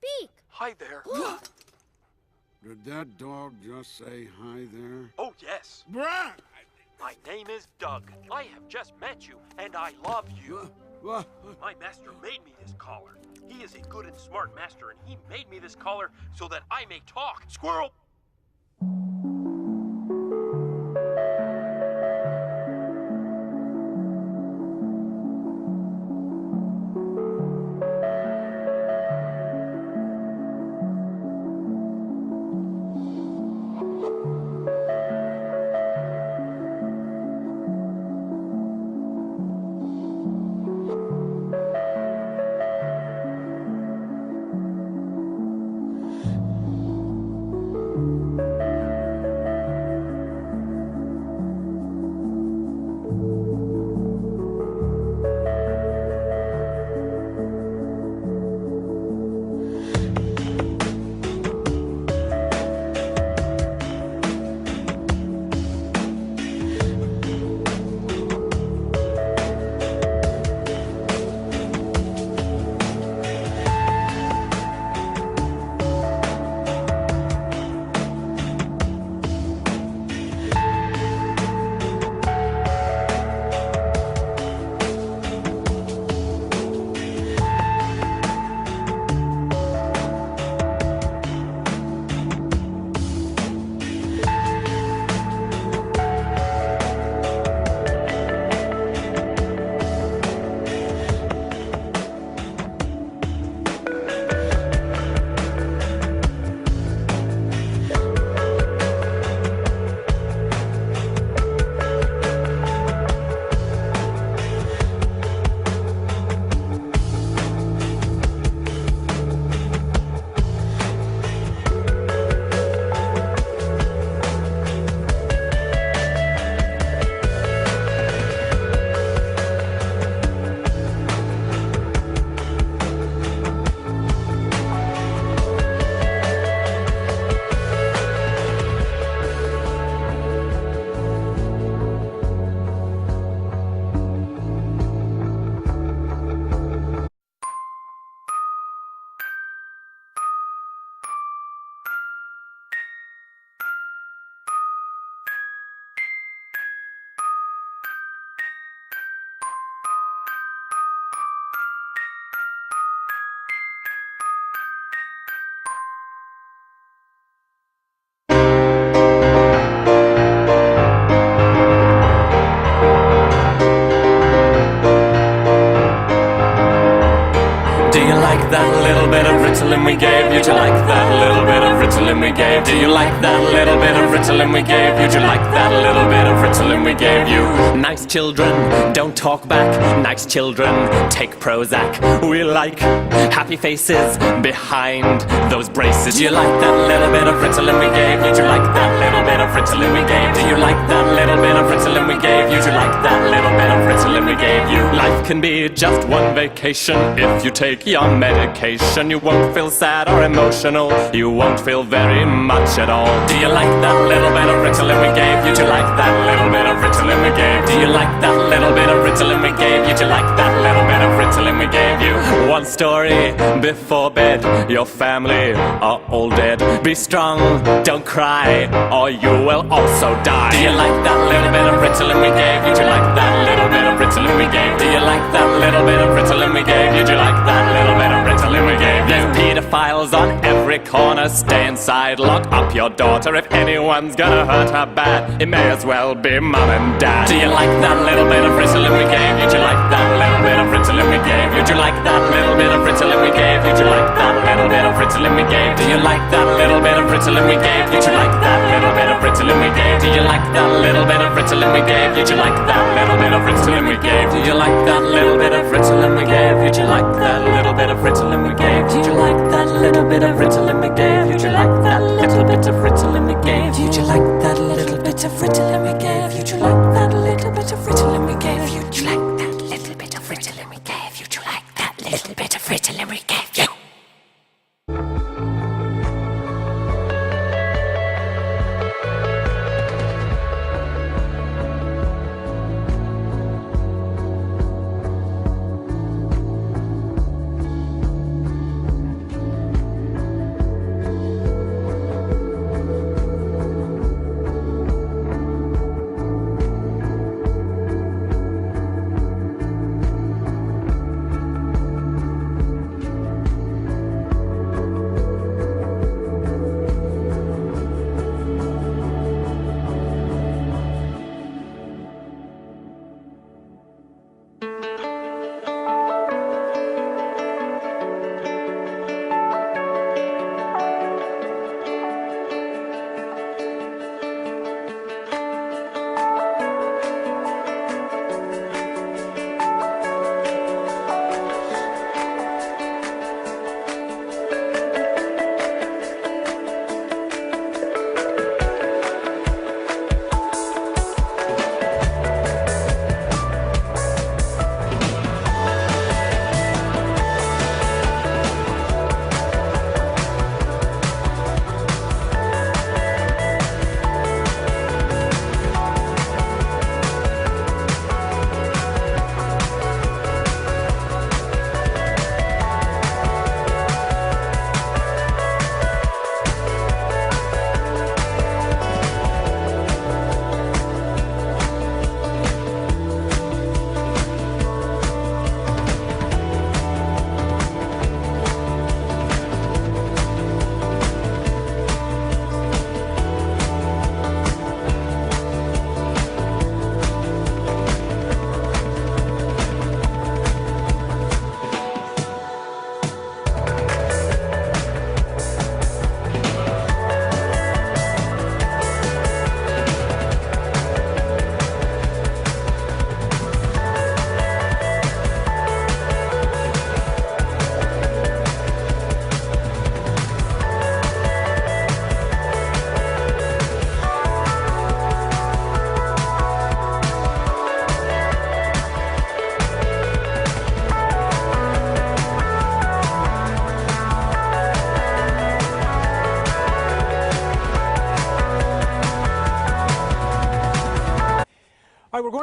speak. Hi there. Did that dog just say hi there? Oh, yes. Bruh! My name is Doug. I have just met you, and I love you. My master made me this collar. He is a good and smart master, and he made me this collar so that I may talk. Squirrel! that little bit of Ritalin we gave you? Do you like that little bit of Ritalin we gave? Do you like that little bit of Ritalin we gave you? Do you like that little bit of Ritalin we gave you? Nice children, don't talk back. Nice children, take Prozac. We like happy faces behind those braces. Do you like that little bit of Ritalin we gave you? Do you like that little bit of Ritalin we gave? Do you like that little bit of Ritalin we gave you? Do you like that little bit of Ritalin we gave you? Life can be just one vacation if you take your medication. You won't feel sad or emotional. You won't feel very much at all. Do you like that little bit of Ritalin we gave you? Do you like that little bit of Ritalin we gave? Do you like that little bit of Ritalin we gave you? Do you like that little bit of Ritalin we gave you? One story before bed. Your family are all dead. Be strong, don't cry, or you will also die. Do you like that little bit of Ritalin we gave you? Do you like that little bit of Ritalin we gave? Do you like that little bit of Ritalin we gave you? Do you like that little bit of Ritalin we gave you? Pedophiles on every corner. Stay inside, lock up your daughter. If anyone's gonna hurt her bad, it may as well be mom and dad. Do you like that little bit of Ritalin we gave you? Do you like that little bit of Ritalin we gave you? Do you like that little bit of Ritalin we gave you? Do you like that little bit of Ritalin we gave? Do you like that little bit of Ritalin we gave you? Do you like that little bit of Ritalin we gave? Do you like that little bit of Ritalin we gave you? Do you like that little bit of Ritalin we gave? Do you like that little bit of Ritalin we gave you? Do you like that little bit of Ritalin we gave? Do you like that little bit of Ritalin we gave? Do you like that little bit of Ritalin we gave? Do you like that little bit of Ritalin we gave? Do you like that little bit of Ritalin we gave? Do you like that little bit of Ritalin we gave? Do you like that little bit of Ritalin we gave you?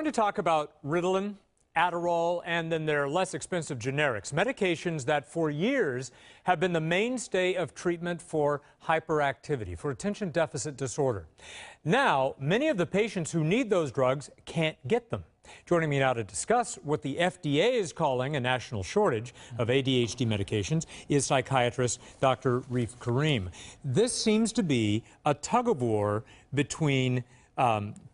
going to talk about Ritalin, Adderall, and then their less expensive generics, medications that for years have been the mainstay of treatment for hyperactivity, for attention deficit disorder. Now, many of the patients who need those drugs can't get them. Joining me now to discuss what the FDA is calling a national shortage of ADHD medications is psychiatrist Dr. Reef Karim. This seems to be a tug-of-war between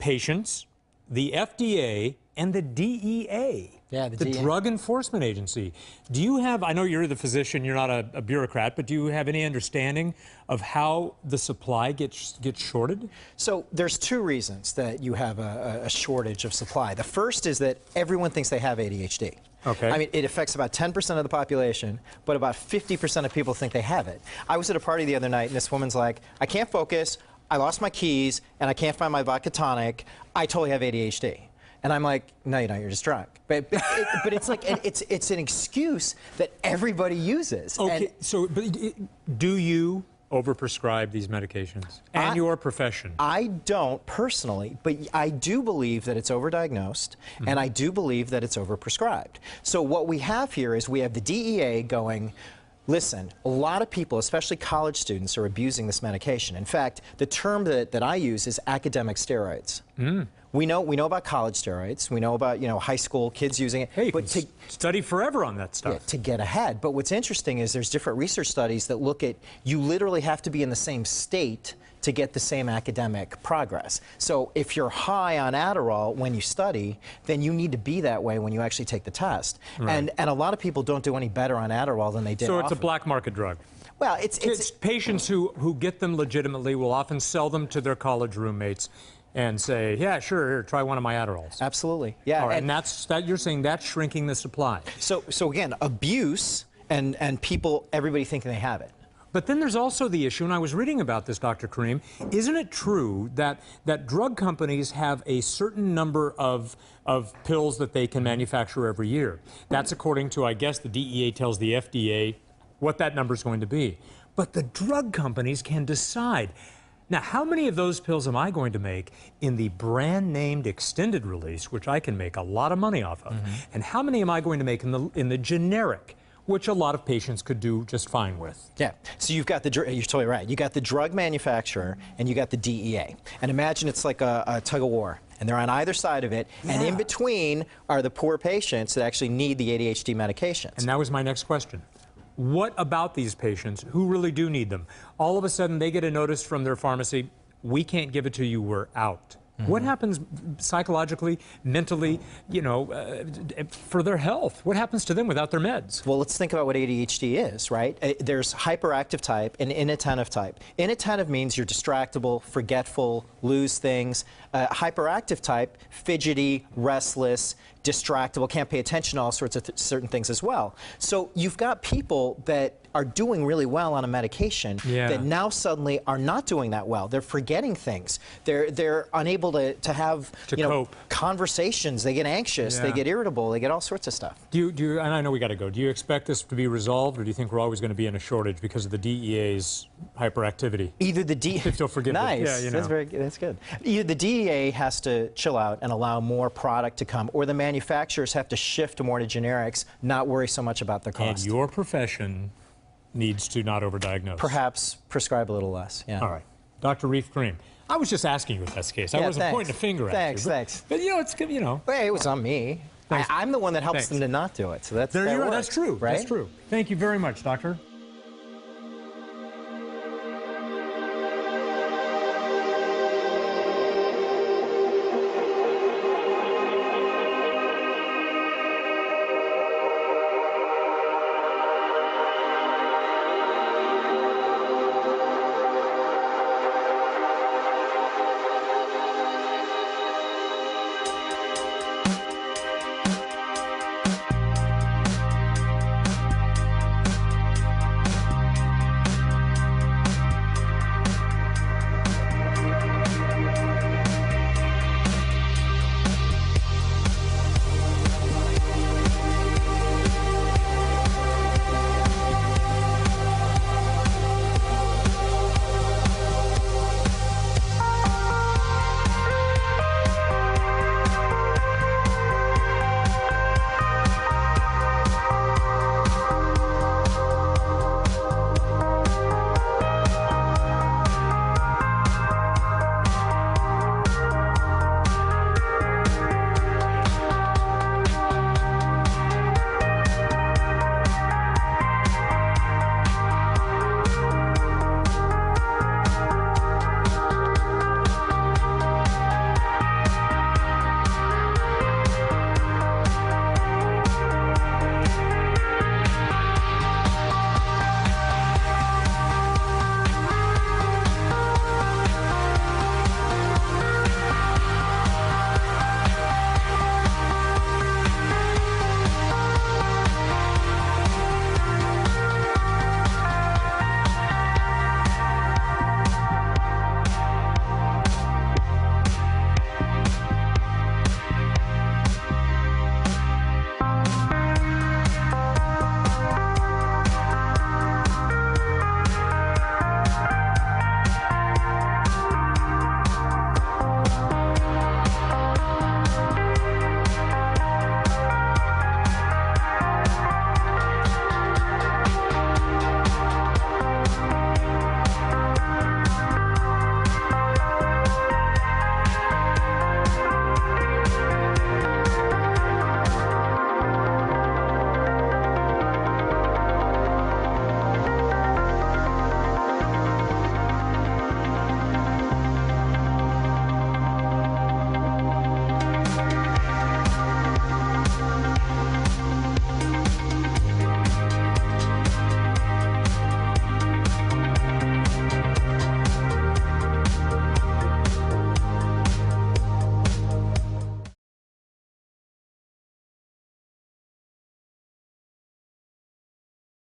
patients, the FDA, and the DEA, the Drug Enforcement Agency. Do you have, I know you're the physician, you're not a bureaucrat, but do you have any understanding of how the supply gets shorted? So there's two reasons that you have a shortage of supply. The first is that everyone thinks they have ADHD. Okay. I mean, it affects about 10% of the population, but about 50% of people think they have it. I was at a party the other night, and this woman's like, I can't focus, I lost my keys, and I can't find my vodka tonic. I totally have ADHD. And I'm like, no, you don't, you're just drunk. But it's like, it's an excuse that everybody uses. Okay, do you overprescribe these medications and your profession? I don't personally, but I do believe that it's overdiagnosed, and I do believe that it's overprescribed. So what we have here is we have the DEA going, listen, a lot of people, especially college students, are abusing this medication. In fact, the term that I use is academic steroids. We know about college steroids. We know about, high school kids using it. Hey, but to study forever on that stuff. Yeah, to get ahead. But what's interesting is there's different research studies that look at, you literally have to be in the same state to get the same academic progress. So if you're high on Adderall when you study, then you need to be that way when you actually take the test. Right. And a lot of people don't do any better on Adderall than they did. So it's a black market drug. Well, it's patients who get them legitimately will often sell them to their college roommates and say, yeah, sure, here, try one of my Adderalls. Absolutely, yeah. All right, and you're saying that's shrinking the supply. So again, abuse and people, everybody thinking they have it. But then there's also the issue, and I was reading about this, Dr. Karim, isn't it true that drug companies have a certain number of pills that they can manufacture every year? That's according to, I guess, the DEA tells the FDA what that number is going to be. But the drug companies can decide. Now, how many of those pills am I going to make in the brand-named extended release, which I can make a lot of money off of, and how many am I going to make in the generic, which a lot of patients could do just fine with? Yeah, so you've got you're totally right. You got the drug manufacturer and you got the DEA. And imagine it's like a tug-of-war. And they're on either side of it, and in between are the poor patients that actually need the ADHD medications. And that was my next question. What about these patients who really do need them? All of a sudden, they get a notice from their pharmacy, we can't give it to you, we're out. What happens psychologically, mentally, for their health? What happens to them without their meds? Well, let's think about what ADHD is, right? There's hyperactive type and inattentive type. Inattentive means you're distractible, forgetful, lose things. Hyperactive type, fidgety, restless, distractible, can't pay attention to all sorts of certain things as well. So you've got people that are doing really well on a medication that now suddenly are not doing that well. They're forgetting things. They're unable to have cope. Conversations. They get anxious. They get irritable. They get all sorts of stuff. Do you, and I know we got to go. Do you expect this to be resolved, or do you think we're always going to be in a shortage because of the DEA's hyperactivity? Either the DEA. If you'll forgive nice. me. Yeah, That's very good. That's good. Either the DEA has to chill out and allow more product to come, or the manufacturers have to shift more to generics, not worry so much about the cost. And your profession needs to not overdiagnose. Perhaps prescribe a little less, yeah. All right. Dr. Reef Karim, I was just asking you with that case. I wasn't pointing a finger at you. Thanks. But, it's good, Well, it was on me. I'm the one that helps them to not do it, so that's There you are. works, That's true. Right? That's true. Thank you very much, Doctor.